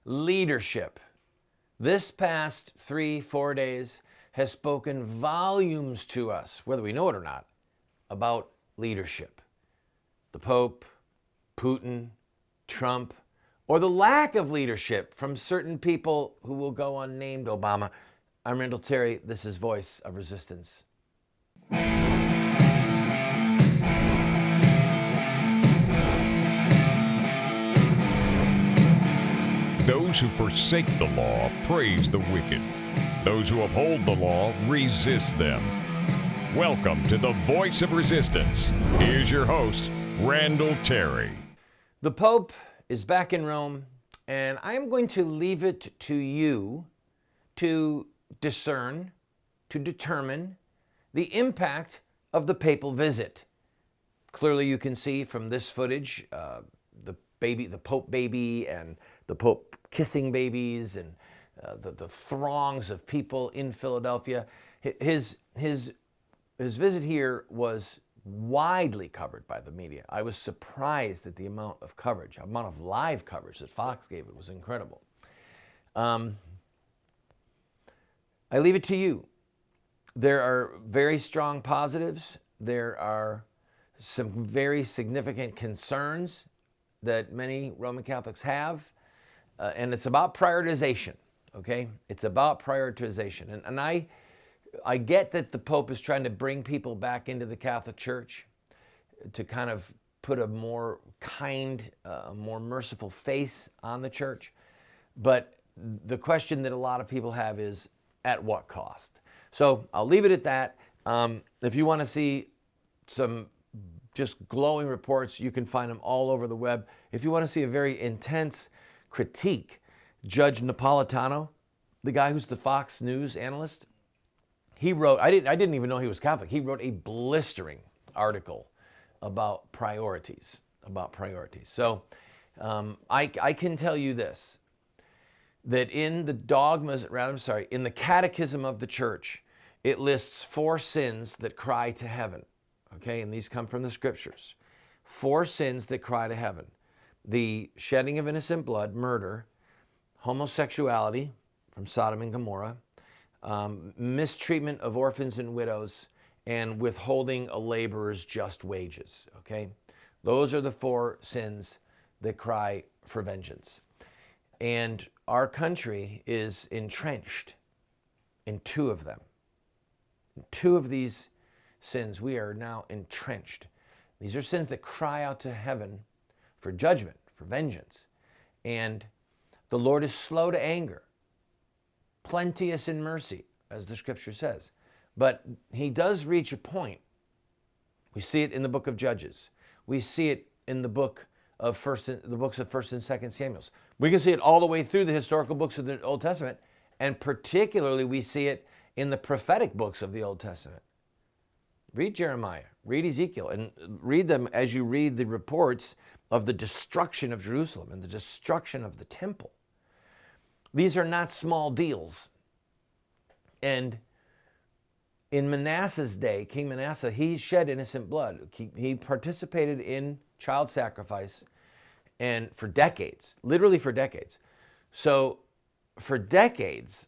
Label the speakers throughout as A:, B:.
A: leadership. This past 3-4 days has spoken volumes to us, whether we know it or not, about leadership. The Pope, Putin, Trump, or the lack of leadership from certain people who will go unnamed, Obama. I'm Randall Terry. This is Voice of Resistance.
B: Those who forsake the law praise the wicked. Those who uphold the law resist them. Welcome to the Voice of Resistance. Here's your host, Randall Terry.
A: The Pope is back in Rome, and I'm going to leave it to you to discern, to determine the impact of the papal visit. Clearly, you can see from this footage, the Pope baby, and the Pope kissing babies, and the throngs of people in Philadelphia. His visit here was widely covered by the media. I was surprised at the amount of coverage, amount of live coverage that Fox gave. It was incredible. I leave it to you. There are very strong positives. There are some very significant concerns that many Roman Catholics have. And it's about prioritization, okay? It's about prioritization. And I get that the Pope is trying to bring people back into the Catholic Church to kind of put a more kind, more merciful face on the church. But the question that a lot of people have is, at what cost? So I'll leave it at that. If you want to see some just glowing reports, you can find them all over the web. If you want to see a very intense critique, Judge Napolitano, the guy who's the Fox News analyst, he wrote, I didn't even know he was Catholic. He wrote a blistering article about priorities, So I can tell you this, that in the in the Catechism of the Church, it lists 4 sins that cry to heaven. Okay, and these come from the scriptures. 4 sins that cry to heaven: the shedding of innocent blood, murder; homosexuality, from Sodom and Gomorrah; mistreatment of orphans and widows; and withholding a laborer's just wages. Okay, those are the 4 sins that cry for vengeance. And our country is entrenched in 2 of them. In 2 of these sins, we are now entrenched. These are sins that cry out to heaven for judgment, for vengeance. And the Lord is slow to anger, plenteous in mercy, as the scripture says. But he does reach a point. We see it in the book of Judges. We see it in the books of 1st and 2nd Samuel. We can see it all the way through the historical books of the Old Testament, and particularly we see it in the prophetic books of the Old Testament. Read Jeremiah, read Ezekiel, and read them as you read the reports of the destruction of Jerusalem and the destruction of the temple. These are not small deals. And in Manasseh's day, King Manasseh, he shed innocent blood. He participated in child sacrifice, and for decades, literally for decades. So for decades,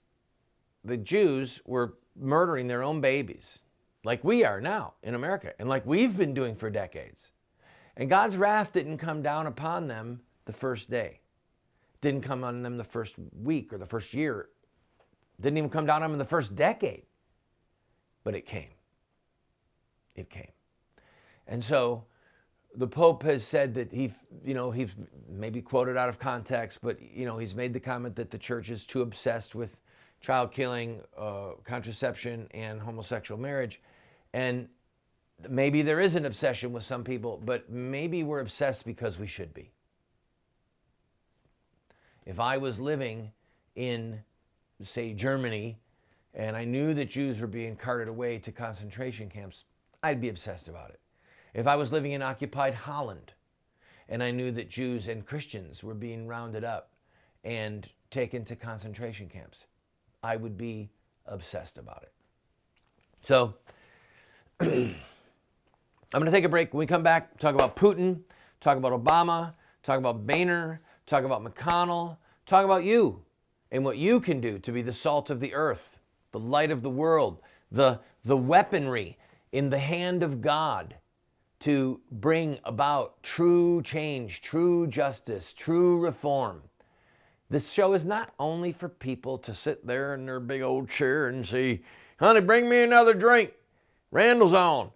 A: the Jews were murdering their own babies, like we are now in America, and like we've been doing for decades. And God's wrath didn't come down upon them the first day. Didn't come on them the first week or the first year. Didn't even come down on them in the first decade. But it came. It came. And so the Pope has said that he's maybe quoted out of context, but he's made the comment that the church is too obsessed with child killing, contraception, and homosexual marriage. And maybe there is an obsession with some people, but maybe we're obsessed because we should be. If I was living in, say, Germany, and I knew that Jews were being carted away to concentration camps, I'd be obsessed about it. If I was living in occupied Holland, and I knew that Jews and Christians were being rounded up and taken to concentration camps, I would be obsessed about it. So I'm going to take a break. When we come back, talk about Putin, talk about Obama, talk about Boehner, talk about McConnell, Talk about you and what you can do to be the salt of the earth, the light of the world, the weaponry in the hand of God to bring about true change, true justice, true reform. This show is not only for people to sit there in their big old chair and say, honey, bring me another drink. Randall's on.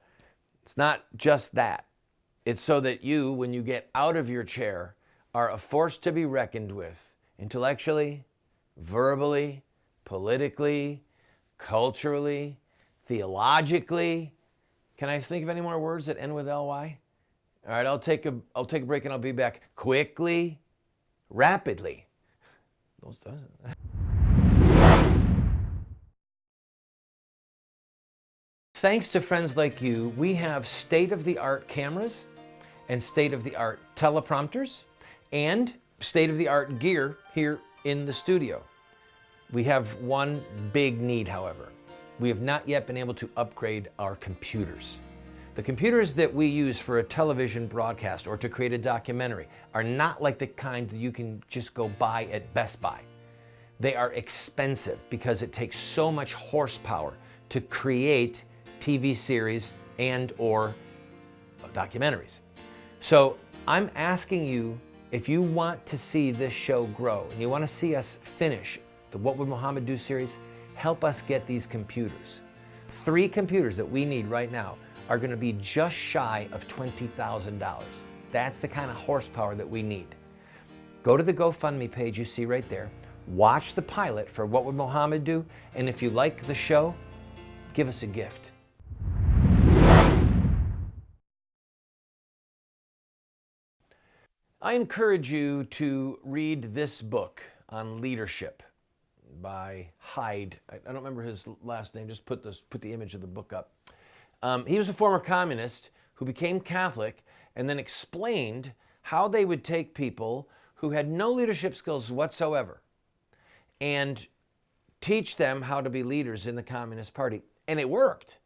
A: It's not just that. It's so that you, when you get out of your chair, are a force to be reckoned with, intellectually, verbally, politically, culturally, theologically. Can I think of any more words that end with ly? All right, I'll take a break and I'll be back quickly, rapidly. Thanks to friends like you, we have state-of-the-art cameras and state-of-the-art teleprompters and state-of-the-art gear here in the studio. We have one big need, however. We have not yet been able to upgrade our computers. The computers that we use for a television broadcast or to create a documentary are not like the kind that you can just go buy at Best Buy. They are expensive because it takes so much horsepower to create TV series and or documentaries. So I'm asking you, if you want to see this show grow and you want to see us finish the What Would Muhammad Do series, help us get these computers. 3 computers that we need right now are going to be just shy of $20,000. That's the kind of horsepower that we need. Go to the GoFundMe page you see right there. Watch the pilot for What Would Muhammad Do? And if you like the show, give us a gift. I encourage you to read this book on leadership by Hyde. I don't remember his last name. Just put the image of the book up. He was a former communist who became Catholic and then explained how they would take people who had no leadership skills whatsoever and teach them how to be leaders in the Communist Party. And it worked.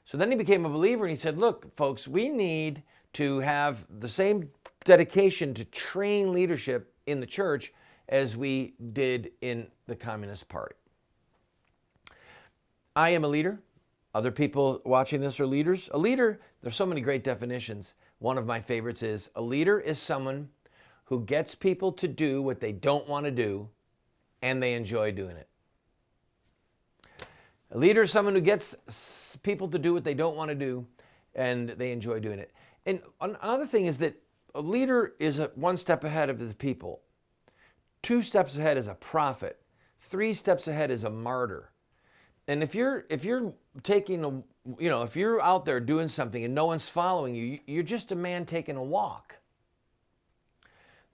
A: So then he became a believer and he said, look, folks, we need to have the same dedication to train leadership in the church as we did in the Communist Party. I am a leader. Other people watching this are leaders. A leader, there's so many great definitions. One of my favorites is a leader is someone who gets people to do what they don't want to do and they enjoy doing it. A leader is someone who gets people to do what they don't want to do and they enjoy doing it. And another thing is that a leader is one step ahead of the people. 2 steps ahead is a prophet. 3 steps ahead is a martyr. And if you're taking if you're out there doing something and no one's following you, you're just a man taking a walk.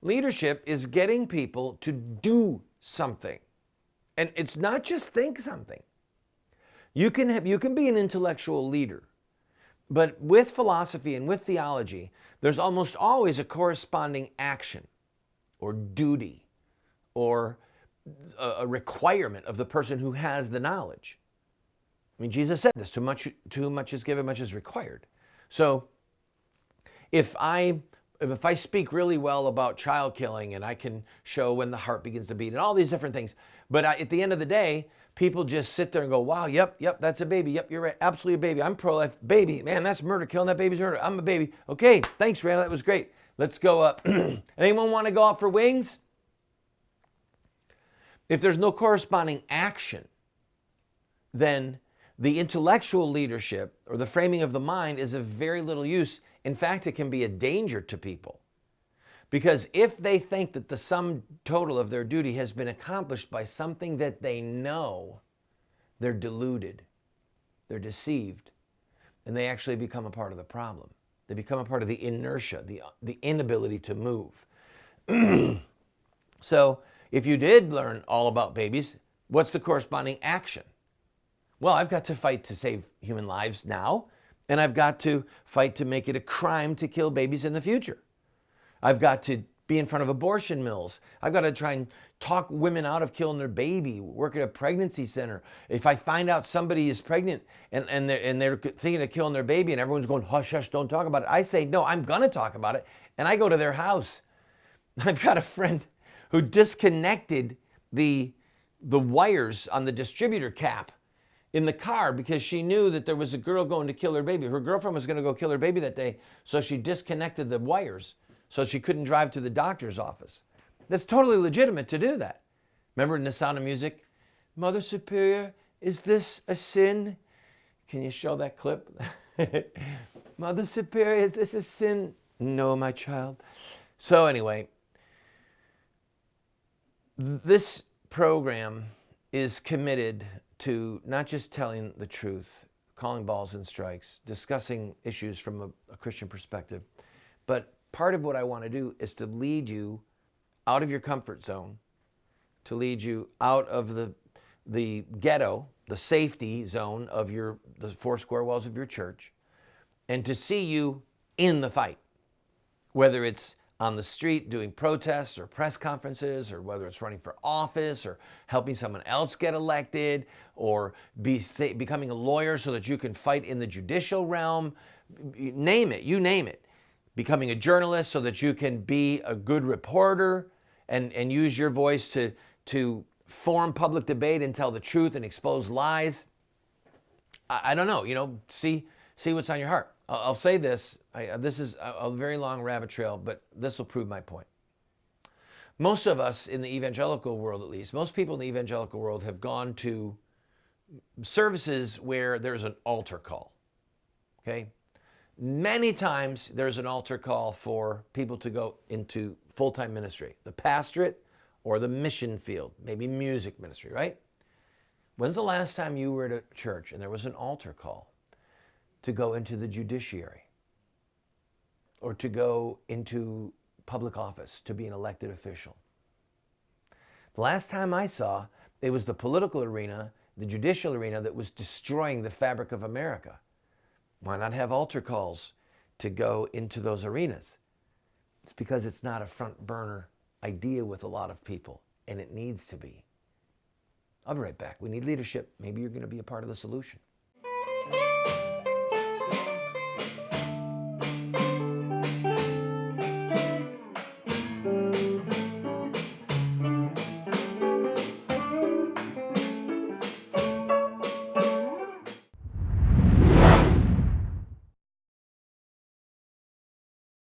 A: Leadership is getting people to do something. And it's not just think something. You can be an intellectual leader, but with philosophy and with theology, there's almost always a corresponding action or duty or a requirement of the person who has the knowledge. I mean, Jesus said this, too much is given, much is required. So if I speak really well about child killing and I can show when the heart begins to beat and all these different things, but at the end of the day, people just sit there and go, wow, yep, that's a baby. Yep, you're right, absolutely a baby. I'm pro-life. Baby, man, that's murder. Killing that baby's murder. I'm a baby. Okay, thanks, Randall. That was great. Let's go up. Anyone want to go out for wings? If there's no corresponding action, then the intellectual leadership or the framing of the mind is of very little use. In fact, it can be a danger to people. Because if they think that the sum total of their duty has been accomplished by something that they know, they're deluded, they're deceived, and they actually become a part of the problem. They become a part of the inertia, the inability to move. So if you did learn all about babies, what's the corresponding action? Well, I've got to fight to save human lives now, and I've got to fight to make it a crime to kill babies in the future. I've got to be in front of abortion mills. I've got to try and talk women out of killing their baby, work at a pregnancy center. If I find out somebody is pregnant and they're thinking of killing their baby and everyone's going, hush, hush, don't talk about it, I say, no, I'm going to talk about it. And I go to their house. I've got a friend who disconnected the wires on the distributor cap in the car because she knew that there was a girl going to kill her baby. Her girlfriend was going to go kill her baby that day, so she disconnected the wires so she couldn't drive to the doctor's office. That's totally legitimate to do that. Remember in The Sound of Music? Mother Superior, is this a sin? Can you show that clip? Mother Superior, is this a sin? No, my child. So anyway, this program is committed to not just telling the truth, calling balls and strikes, discussing issues from a Christian perspective, but part of what I want to do is to lead you out of your comfort zone, to lead you out of the ghetto, the safety zone of the four square walls of your church, and to see you in the fight, whether it's on the street doing protests or press conferences, or whether it's running for office or helping someone else get elected, or becoming a lawyer so that you can fight in the judicial realm. Name it, you name it. Becoming a journalist so that you can be a good reporter and use your voice to form public debate and tell the truth and expose lies. I don't know, see what's on your heart. I'll say this. This is a very long rabbit trail, but this will prove my point. Most of us in the evangelical world, at least, most people in the evangelical world have gone to services where there's an altar call, okay? Many times there's an altar call for people to go into full-time ministry, the pastorate or the mission field, maybe music ministry, right? When's the last time you were at a church and there was an altar call to go into the judiciary or to go into public office, to be an elected official? The last time I saw, it was the political arena, the judicial arena that was destroying the fabric of America. Why not have altar calls to go into those arenas? It's because it's not a front burner idea with a lot of people, and it needs to be. I'll be right back. We need leadership. Maybe you're going to be a part of the solution.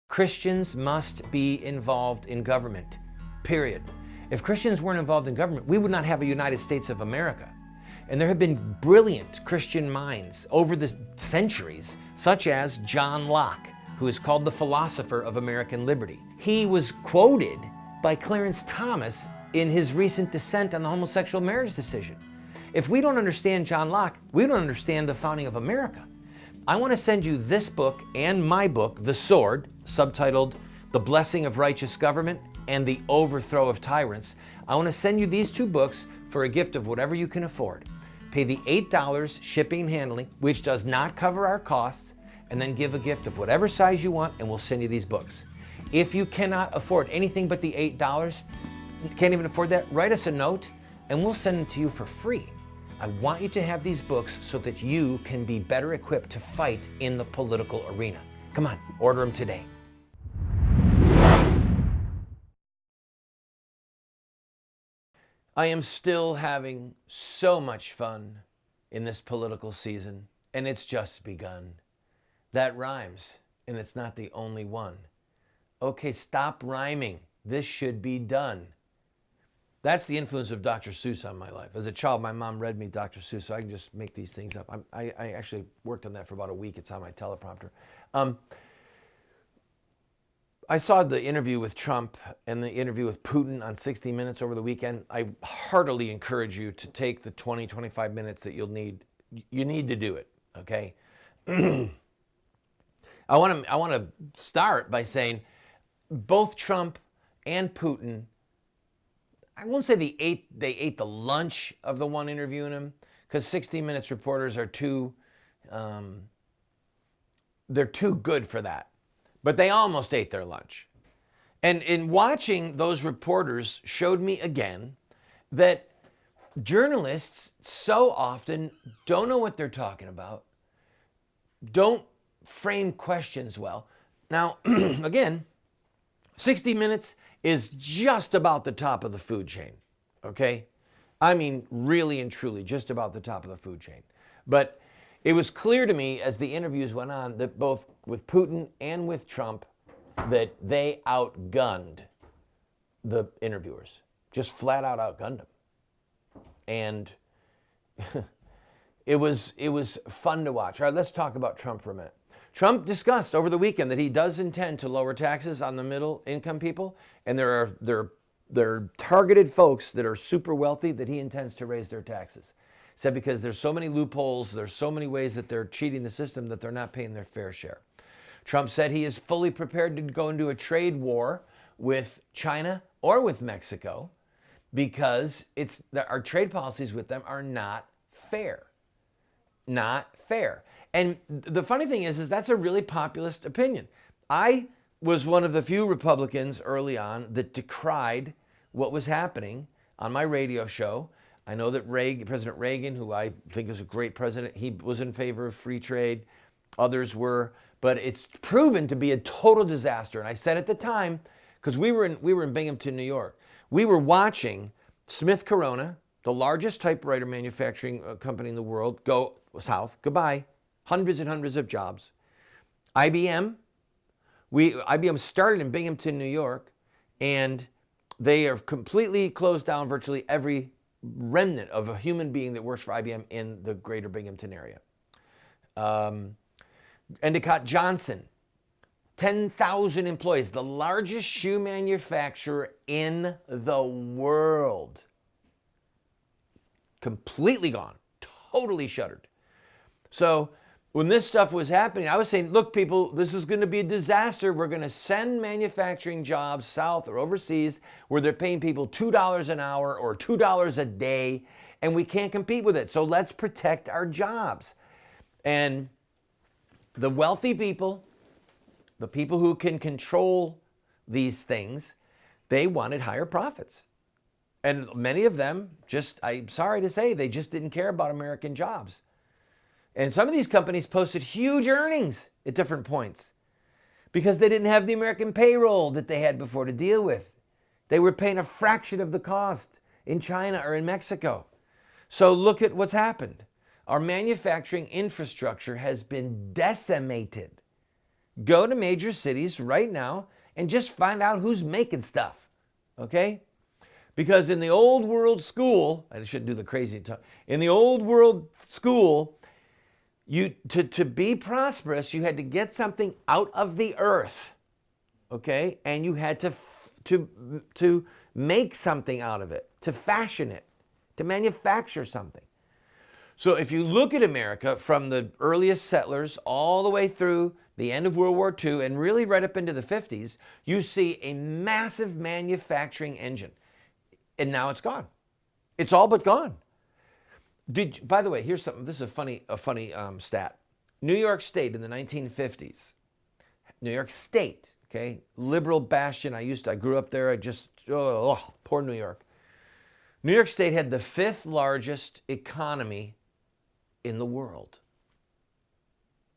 A: Christians must be involved in government, period. If Christians weren't involved in government, we would not have a United States of America. And there have been brilliant Christian minds over the centuries, such as John Locke, who is called the philosopher of American liberty. He was quoted by Clarence Thomas in his recent dissent on the homosexual marriage decision. If we don't understand John Locke, we don't understand the founding of America. I want to send you this book and my book, The Sword, subtitled The Blessing of Righteous Government and The Overthrow of Tyrants. I want to send you these two books for a gift of whatever you can afford. Pay the $8 shipping and handling, which does not cover our costs, and then give a gift of whatever size you want, and we'll send you these books. If you cannot afford anything but the $8, can't even afford that, write us a note, and we'll send them to you for free. I want you to have these books so that you can be better equipped to fight in the political arena. Come on, order them today. I am still having so much fun in this political season, and it's just begun. That rhymes, and it's not the only one. Okay, stop rhyming. This should be done. That's the influence of Dr. Seuss on my life. As a child, my mom read me Dr. Seuss, so I can just make these things up. I actually worked on that for about a week. It's on my teleprompter. I saw the interview with Trump and the interview with Putin on 60 Minutes over the weekend. I heartily encourage you to take the 20, 25 minutes that you'll need. You need to do it, okay? I want to start by saying both Trump and Putin, I won't say they ate the lunch of the one interviewing him, because 60 Minutes reporters are they're too good for that. But they almost ate their lunch. And in watching those reporters showed me again that journalists so often don't know what they're talking about, don't frame questions well. Now, again, 60 Minutes is just about the top of the food chain, okay? I mean, really and truly, just about the top of the food chain. But it was clear to me as the interviews went on that both with Putin and with Trump, that they outgunned the interviewers, just flat out outgunned them. And it was fun to watch. All right, let's talk about Trump for a minute. Trump discussed over the weekend that he does intend to lower taxes on the middle income people, and there are targeted folks that are super wealthy that he intends to raise their taxes. Said because there's so many loopholes, there's so many ways that they're cheating the system that they're not paying their fair share. Trump said he is fully prepared to go into a trade war with China or with Mexico because our trade policies with them are not fair. Not fair. And the funny thing is that's a really populist opinion. I was one of the few Republicans early on that decried what was happening on my radio show. I know that President Reagan, who I think is a great president, he was in favor of free trade. Others were, but it's proven to be a total disaster. And I said at the time, because we were in Binghamton, New York, we were watching Smith Corona, the largest typewriter manufacturing company in the world, go south. Goodbye. Hundreds and hundreds of jobs. IBM started in Binghamton, New York, and they are completely closed down virtually every remnant of a human being that works for IBM in the greater Binghamton area. Endicott Johnson, 10,000 employees, the largest shoe manufacturer in the world. Completely gone, totally shuttered. So when this stuff was happening, I was saying, look, people, this is going to be a disaster. We're going to send manufacturing jobs south or overseas where they're paying people $2 an hour or $2 a day, and we can't compete with it. So let's protect our jobs. And the wealthy people, the people who can control these things, they wanted higher profits. And many of them I'm sorry to say, they just didn't care about American jobs. And some of these companies posted huge earnings at different points because they didn't have the American payroll that they had before to deal with. They were paying a fraction of the cost in China or in Mexico. So look at what's happened. Our manufacturing infrastructure has been decimated. Go to major cities right now and just find out who's making stuff, okay? Because in the old world school, I shouldn't do the crazy talk. In the old world school, to be prosperous, you had to get something out of the earth, okay? And you had to make something out of it, to fashion it, to manufacture something. So if you look at America from the earliest settlers all the way through the end of World War II and really right up into the 50s, you see a massive manufacturing engine. And now it's gone. It's all but gone. By the way, here's something. This is a funny stat. New York State in the 1950s. New York State, okay, liberal bastion. I grew up there. Poor New York. New York State had the 5th largest economy in the world.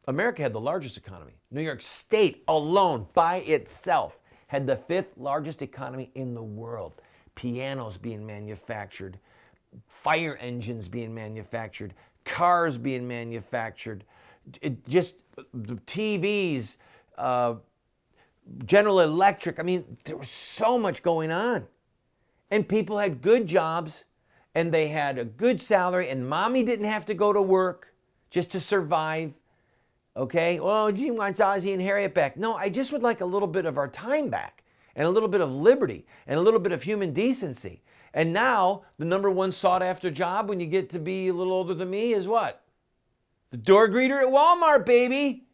A: America had the largest economy. New York State alone, by itself, had the 5th largest economy in the world. Pianos being manufactured, fire engines being manufactured, cars being manufactured, just the TVs, General Electric. I mean, there was so much going on. And people had good jobs, and they had a good salary, and mommy didn't have to go to work just to survive. Okay? Well, gee wants Ozzie and Harriet back. No, I just would like a little bit of our time back, and a little bit of liberty, and a little bit of human decency. And now, the number one sought-after job when you get to be a little older than me is what? The door greeter at Walmart, baby!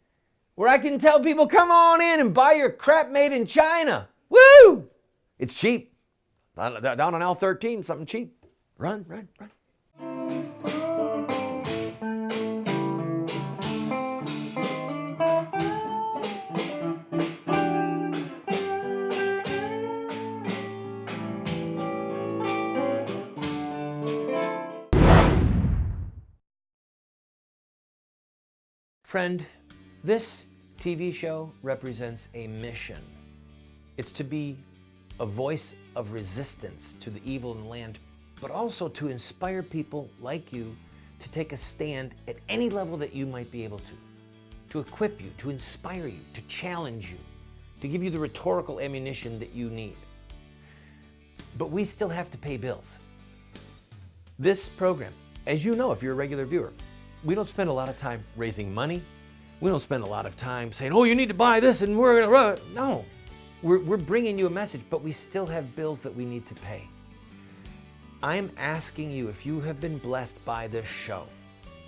A: Where I can tell people, come on in and buy your crap made in China. Woo! It's cheap. Down on L13, something cheap. Run, run, run. Friend, this TV show represents a mission. It's to be a voice of resistance to the evil in the land, but also to inspire people like you to take a stand at any level that you might be able to equip you, to inspire you, to challenge you, to give you the rhetorical ammunition that you need. But we still have to pay bills. This program, as you know if you're a regular viewer, we don't spend a lot of time raising money. We don't spend a lot of time saying, oh, you need to buy this and we're gonna run. No, we're bringing you a message, but we still have bills that we need to pay. I'm asking you, if you have been blessed by this show,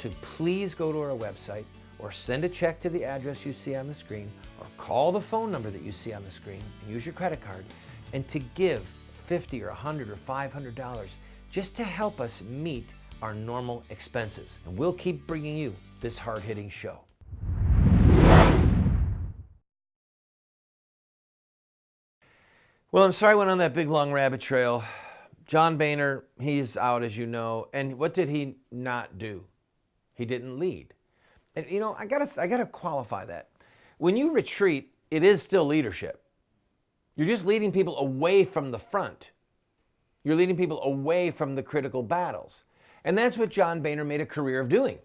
A: to please go to our website or send a check to the address you see on the screen or call the phone number that you see on the screen and use your credit card and to give $50 or $100 or $500 just to help us meet our normal expenses. And we'll keep bringing you this hard-hitting show. Well, I'm sorry I went on that big long rabbit trail. John Boehner, he's out, as you know. And what did he not do? He didn't lead. And you know, I gotta qualify that. When you retreat, it is still leadership. You're just leading people away from the front. You're leading people away from the critical battles. And that's what John Boehner made a career of doing.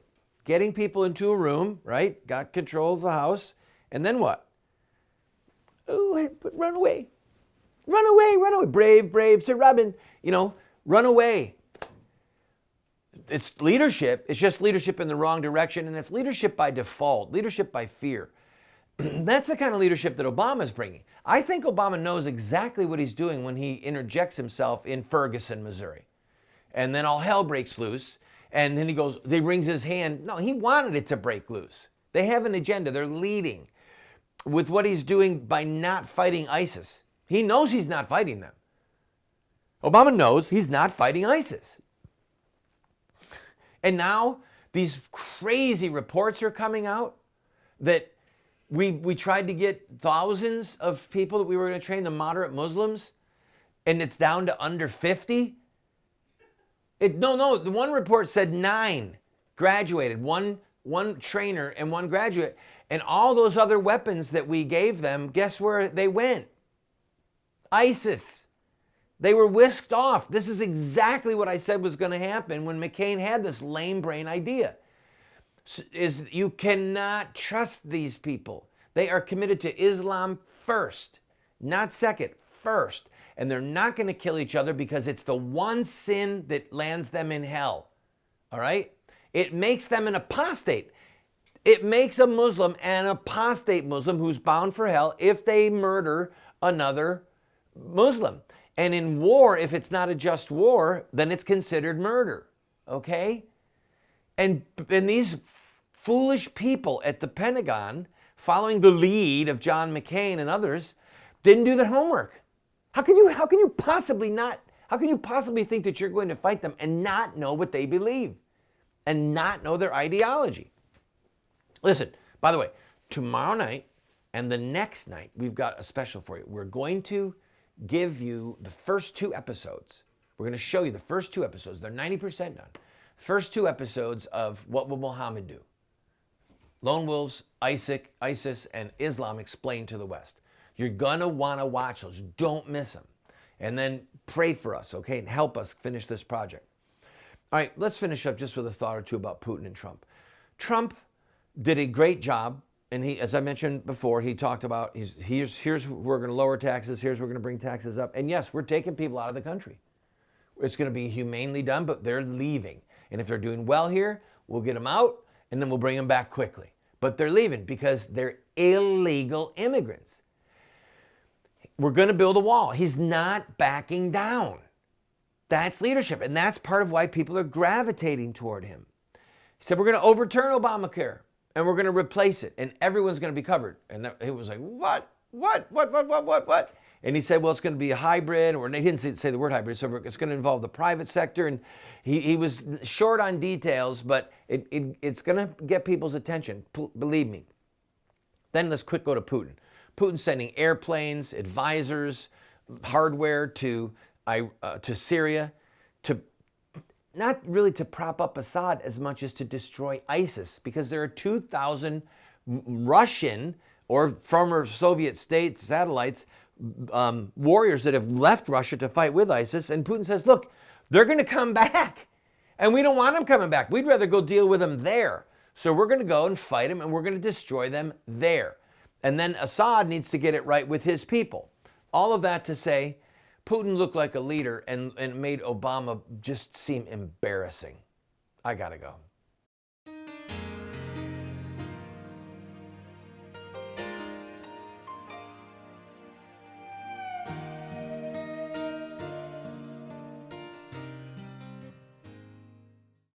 A: Getting people into a room, right? Got control of the house. And then what? Oh, hey, run away. Run away, run away. Brave, brave Sir Robin. You know, run away. It's leadership. It's just leadership in the wrong direction. And it's leadership by default, leadership by fear. That's the kind of leadership that Obama's bringing. I think Obama knows exactly what he's doing when he interjects himself in Ferguson, Missouri. And then all hell breaks loose. And then he rings his hand. No, he wanted it to break loose. They have an agenda. They're leading with what he's doing by not fighting ISIS. He knows he's not fighting them. Obama knows he's not fighting ISIS. And now these crazy reports are coming out that we tried to get thousands of people that we were going to train, the moderate Muslims, and it's down to under 50. No, the one report said 9 graduated, one trainer and 1 graduate. And all those other weapons that we gave them, guess where they went? ISIS. They were whisked off. This is exactly what I said was going to happen when McCain had this lame brain idea. Is you cannot trust these people. They are committed to Islam first, not second, first. And they're not going to kill each other because it's the one sin that lands them in hell. All right? It makes them an apostate. It makes a Muslim an apostate Muslim who's bound for hell if they murder another Muslim. And in war, if it's not a just war, then it's considered murder. Okay? And these foolish people at the Pentagon, following the lead of John McCain and others, didn't do their homework. How can you possibly think that you're going to fight them and not know what they believe and not know their ideology? Listen, by the way, tomorrow night and the next night, we've got a special for you. We're going to give you the first 2 episodes. We're going to show you the first 2 episodes. They're 90% done. First 2 episodes of What Will Muhammad Do? Lone Wolves, ISIS, and Islam Explained to the West. You're going to want to watch those. Don't miss them. And then pray for us, okay? And help us finish this project. All right, let's finish up just with a thought or two about Putin and Trump. Trump did a great job. And he, as I mentioned before, he talked about, here's we're going to lower taxes, here's we're going to bring taxes up. And yes, we're taking people out of the country. It's going to be humanely done, but they're leaving. And if they're doing well here, we'll get them out, and then we'll bring them back quickly. But they're leaving because they're illegal immigrants. We're going to build a wall. He's not backing down. That's leadership, and that's part of why people are gravitating toward him. He said, we're going to overturn Obamacare. And we're going to replace it, and everyone's going to be covered. And it was like, what? And he said, well, it's going to be a hybrid, or he didn't say the word hybrid, so it's going to involve the private sector. And he was short on details, but it's going to get people's attention, believe me. Then let's quick go to Putin. Putin's sending airplanes, advisors, hardware to Syria, not really to prop up Assad as much as to destroy ISIS, because there are 2,000 Russian or former Soviet state satellites warriors that have left Russia to fight with ISIS. And Putin says, look, they're going to come back. And we don't want them coming back. We'd rather go deal with them there. So we're going to go and fight them, and we're going to destroy them there. And then Assad needs to get it right with his people. All of that to say, Putin looked like a leader and made Obama just seem embarrassing. I got to go.